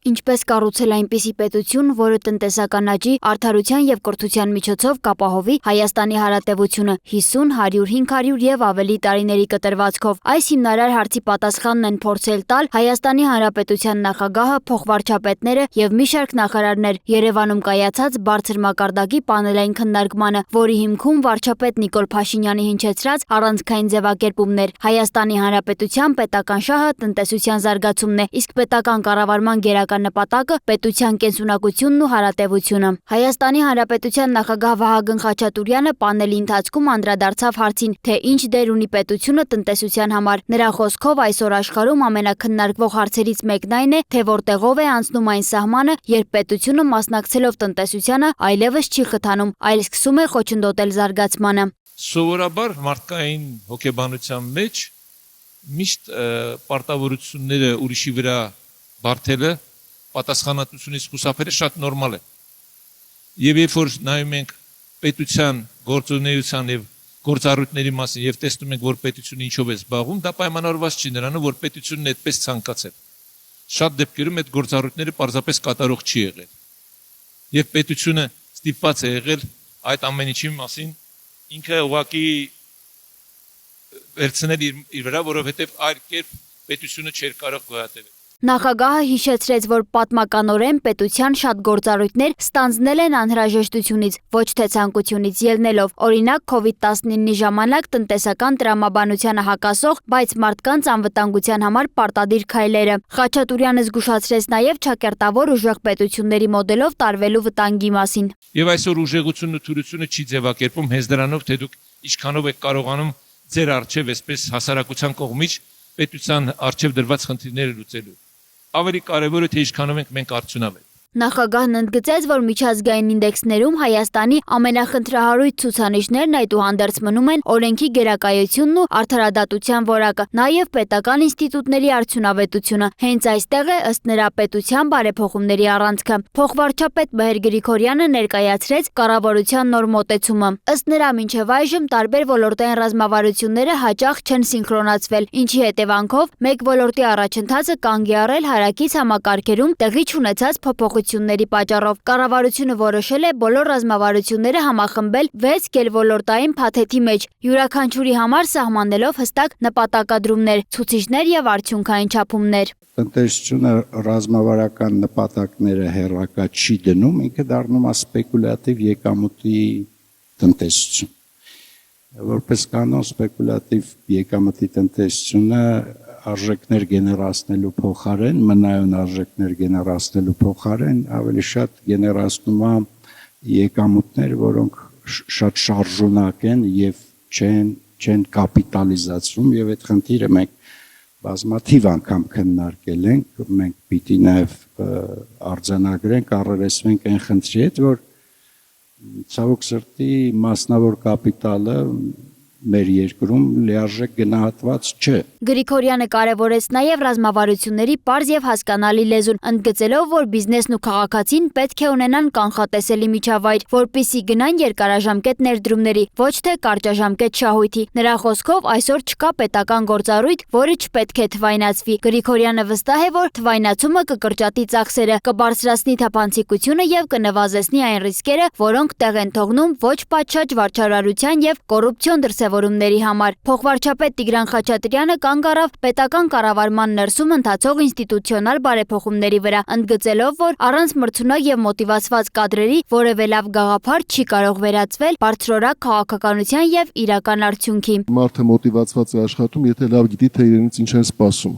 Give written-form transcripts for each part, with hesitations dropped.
Ինչպես կառուցել այնպիսի պետություն, որը տնտեսական աճի, արդարության եւ կրթության միջոցով կապահովի Հայաստանի Հանրապետությունը 50, 100, 500 եւ ավելի տարիների կտրվածքով։ Այս հիմնարար հարցի պատասխանն են փորձել տալ Հայաստանի Հանրապետության նախագահը, փոխվարչապետները եւ մի շարք նախարարներ Երևանում կայացած բարձր մակարդակի պանելային քննարկմանը, որի հիմքում վարչապետ Նիկոլ Փաշինյանի հնչեցրած առանցքային ձևակերպումներ։ Հայաստանի Հանրապետության պետական շահը տնտեսության զարգացումն է, իսկ պետական կառավարման գերական նպատակը պետության կենսունակությունն ու հարատևությունը։ Հայաստանի Հանրապետության նախագահ Վահագն Խաչատուրյանը պանելի ընթացքում անդրադարձավ հարցին, թե ինչ դեր ունի պետությունը տնտեսության համար։ Նրա խոսքով այսօր աշխարհում ամենաքննարկվող հարցերից մեկն այն է, թե որտեղով է անցնում այն սահմանը, երբ պետությունը մասնակցելով տնտեսությանը այլևս չի խթանում, այլ սկսում է խոչընդոտել զարգացմանը։ Սովորաբար մարդկային հոգեբանության մեջ միշտ պարտավորությունները ուրիշի վրա բարթելը պատասխանատվությունից խուսափելը շատ նորմալ է։ Եվ երբ որ նայում ենք պետության գործունեության եւ գործառույթների մասին եւ տեսնում ենք, որ պետությունը ինչով է զբաղվում, դա պայմանավորված չի նրանով, որ պետությունն այդպես ցանկացել։ Շատ դեպքերում այդ գործառույթները պարզապես կատարող չի եղել։ Եվ պետությունը ստիպված է եղել այդ ամեն ինչի մասին ինքը ուղղակի վերցնել իր վրա, որովհետեւ այլ կերպ պետությունը չէր կարող գոյատևել։ Նախագահը հիշեցրեց, որ պատմականորեն պետության շատ գործառույթներ ստանձնել են անհրաժեշտությունից, ոչ թե ցանկությունից ելնելով։ Օրինակ, COVID-19-ի ժամանակ տնտեսական տրամաբանությանը հակասող, բայց մարդկանց անվտանգության համար պարտադիր քայլերը։ Խաչատուրյանը զգուշացրեց նաև ճակերտավոր ուժեղ պետությունների մոդելով տարվելու վտանգի մասին։ Եվ այսօր ուժեղությունն ու թյուրությունը չի ձևակերպում հենց դրանով, թե դուք ինչքանով եք կարողանում ձեր արժև այսպես հասարակության կողմից պետության արժև դրված խնդիրները լուծելու։ Ավելի կարևորը թե ինչքանով ենք մենք արդյունավետ։ Նախագահն ընդգծեց, որ միջազգային ինդեքսներում Հայաստանի ամենախնդրահարույց ցուցանիշներն այդուհանդերձ մնում են օրենքի գերակայությունն ու արդարադատության որակը, նաև պետական ինստիտուտների արդյունավետությունը։ Հենց այստեղ է ըստ նրա պետության բարեփոխումների առանցքը։ Փոխվարչապետ Մհեր Գրիգորյանը ներկայացրեց կառավարության նոր մոտեցումը։ Ըստ նրա մինչև այժմ տարբեր ոլորտային ռազմավարությունները հաճախ չեն սինխրոնացվել, ինչի հետևանքով մեկ ոլորտի առաջընթացը կանգ է առել հարակից համակարգերում տեղի չունեցած փոփոխությունների պատճառով կառավարությունը որոշել է բոլոր ռազմավարությունները համախմբել 6 գերոլորտային փաթեթի մեջ, յուրաքանչյուրի համար սահմանելով հստակ նպատակադրումներ, ցուցիչներ եւ արդյունքային չափումներ։ Տնտեսությունը ռազմավարական նպատակները հեռակա չի դնում, ինքը դառնում է սպեկուլյատիվ եկամուտի տնտեսություն։ Որպես կանոն սպեկուլյատիվ եկամտի տնտեսությունը արժեքներ գեներացնելու փոխարեն, մնայուն արժեքներ գեներացնելու փոխարեն ավելի շատ գեներացնում է եկամուտներ, որոնք շատ շարժունակ են եւ չեն կապիտալիզացվում եւ այդ խնդիրը մենք բազմաթիվ անգամ քննարկել ենք, մենք պիտի նաեւ արձանագրենք, առերեսվենք այն խնդրի հետ, որ ցավոք սրտի մասնավոր կապիտալը մեր երկրում լիարժեք գնահատված չէ։ Գրիգորյանը կարևորեց նաև ռազմավարությունների պարզ եւ հասկանալի լեզուն, ընդգծելով, որ բիզնեսն ու քաղաքացին պետք է ունենան կանխատեսելի միջավայր, որպիսի գնան երկարաժամկետ ներդրումների, ոչ թե կարճաժամկետ շահույթի։ Նրա խոսքով այսօր չկա պետական գործառույթ, որը չպետք է թվայնացվի։ Գրիգորյանը վստահ է, որ թվայնացումը կկրճատի ծախսերը, կբարձրացնի թափանցիկությունը եւ կնվազեցնի այն ռիսկերը, որոնք տեղ են թողնում ոչ պատշաճ վարչարարության եւ կոռուպցիոն դրսևորումների համար։ Փոխվարչապետ Տիգրան Խաչատրյանը կանգ առավ պետական կառավարման ներսում ընթացող ինստիտուցիոնալ բարեփոխումների վրա, ընդգծելով, որ առանց մրցունակ եւ մոտիվացված կադրերի որևէ լավ գաղափար չի կարող վերածվել բարձրորակ քաղաքականության եւ իրական արդյունքի։ Մարդը մոտիվացված է աշխատում, եթե լավ գիտի, թե իրենից ինչ են սպասում։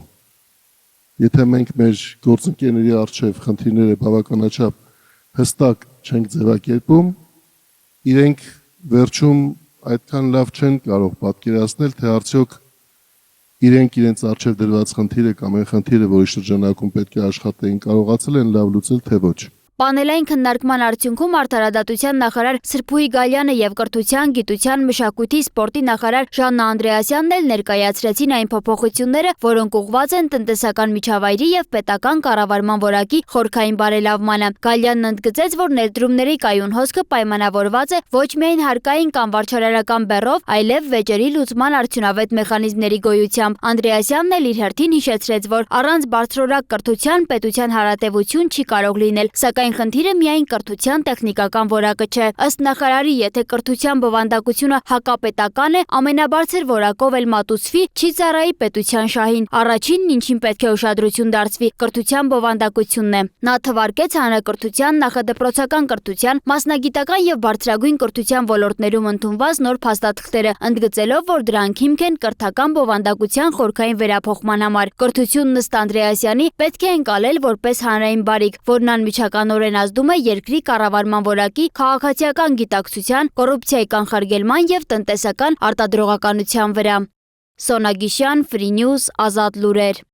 Եթե մենք մեր գործընկերների առջև խնդիրները բավականաչափ հստակ չենք ձևակերպում, իրենք վերջում այդքան լավ չեն կարող պատկերացնել, թե արդյոք իրենք իրենց առջև դրված խնդիրը կամ այն խնդիրը, որի շրջանակում պետք է աշխատեին, կարողացել են լավ լուծել, թե ոչ։ Պանելային քննարկման արդյունքում արդարադատության նախարար Սրփուհի Գալյանը եւ կրթության, գիտության, մշակույթի, սպորտի նախարար Ժաննա Անդրեասյանն էլ ներկայացրեցին այն փոփոխությունները, որոնք ուղղված են տնտեսական միջավայրի եւ պետական կառավարման որակի խորքային բարելավմանը։ Գալյանն ընդգծեց, որ ներդրումների կայուն հոսքը պայմանավորված է ոչ միայն հարկային կամ վարչարարական բեռով, այլև վեճերի լուծման արդյունավետ մեխանիզմների գոյությամբ։ Անդրեասյանն էլ իր հերթին հիշեցրեց, որ առանց բարձրորակ կրթության պետության հարատևություն չի կարող լինել, սակայն խնդիրը միայն կրթության տեխնիկական որակը չէ։ Ըստ նախարարի, եթե կրթության բովանդակությունը հակապետական է, ամենաբարձր որակով էլ մատուցվի, չի ծառայի պետության շահին։ Առաջինն, ինչին պետք է ուշադրություն դարձվի, կրթության բովանդակությունն է։ Նա թվարկեց հանրակրթության, նախադպրոցական կրթության, մասնագիտական եւ բարձրագույն կրթության ոլորտներում ընդունված նոր փաստաթղթերը, ընդգծելով, որ դրանք հիմք են կրթական բովանդակության խորքային վերափոխման համար։ Կրթությունն ըստ Անդրեասյանի պետք է ընկալել որպես հանրային բարիք, որն անմիջականորեն ազդում է երկրի կառավարման որակի, քաղաքացիական գիտակցության, կոռուպցիայի կանխարգելման եւ տնտեսական արտադրողականության վրա։ Սոնա Գիշյան, Free News, Ազատ լուրեր։